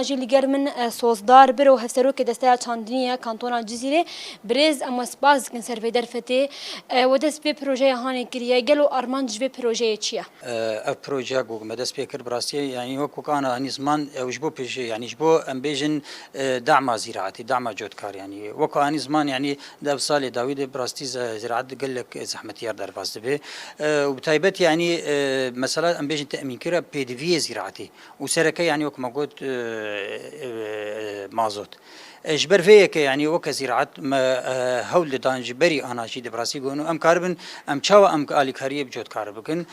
جيل جرمن صوصدار برو هسرو كدستا چاندنيا كانتونا الجزيرة بريز اما سباز كن سيرفي درفتي ودس بي بروجي هاني كريا قالو ارمان جبي بروجي تشيا اف بروجي جو مدس بيكر براسي يعني وكو كان هني زمان وجبو بيجي يعني جبو امبيجن دعم زراعتي دعم جودكار يعني وكو هني زمان يعني داب صالي داوود براستي زراعه قال لك زحمتي يار درباس به وبتايبت يعني مثلا امبيجن تامين كره بي دي في زراعتي وسركه يعني وكما قلت مازوت جبر فيك يعني وكزراعة ما هول دان جبري أنا شيء براسي قونو أم كاربن أم شوا أم آلي كاريه بجود كاربكن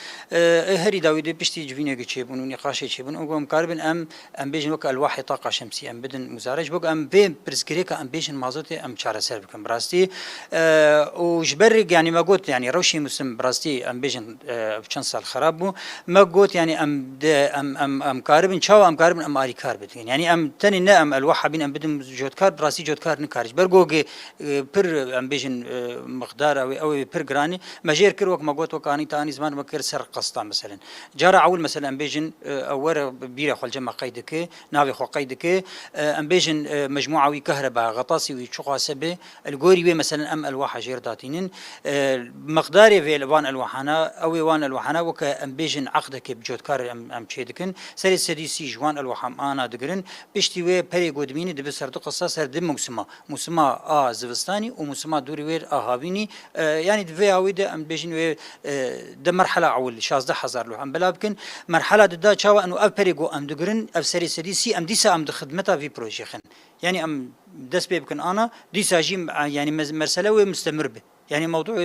هري داوود بشتي جبينه كتشيبون ونقاش يتشيبون وأم كاربن أم بيجن وك الواح طاقة شمسية أم بدن مزارج بق أم بين برسكريك أم بيجن مازوتي أم شارع سربكن براستي وجبر يعني ما قلت يعني روشي مسلم براستي أم بيجن بشن سال خرابو ما قلت يعني أم كاربن شوا أم كاربن أم آلي كاربتين يعني أم تاني نأم الواح بين أم بدن جود كار براسي جود كار نكارج برجوجي بر امبيجن مقدار او بر جراني ماجير كروك ما قلت وكاني تاني زمان مكر سر قسطا مثلا جرى عول مثلا امبيجن اور بيره خل جمع قيدك ناوي خو قيدك امبيجن مجموعه وي كهرباء غطاسي وي شقاسبه الجوري مثلا ام الواح جير داتينين مقدار في الوان الواحنا او وان الواحنا وك امبيجن عقدك بجود كار ام تشيدكن سري سديسي جوان الواحم انا دغرن بشتي وي بري قدميني دبسر قصة سر دم موسما زفستاني وموسما دوري وير هابيني يعني دفي عويدة أم بيجن وير ده مرحلة أول 16,000 لو أم بلا بكن مرحلة ده شوا إنه أبريجو أم دقرن أفسري سديسي أم ديسا أم دخدمتها في بروجي خن يعني أم دس بيبكن أنا ديسا جيم يعني مرسلة ومستمر به يعني موضوع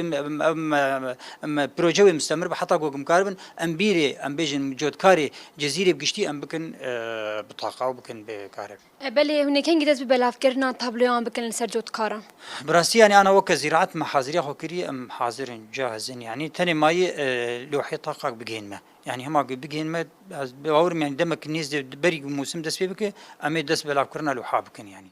بروجي مستمر حتى جوجم كاربن ام بيري ام بيجن جود كاري جزيره بقشتي ام بكن بطاقه وبكن بكارب بلي هناك كان جدس ببلاف كرنا طابلوان بكن سرجوت كارا براسي يعني انا وكزراعه محاضريه خوكري ام حاضرين جاهزين يعني تاني ماي لوحي طاقه بجين ما يعني هما بجين ما باور يعني دمك الناس بري موسم دس بيبك ام دس بلاف كرنا لوحه بكن يعني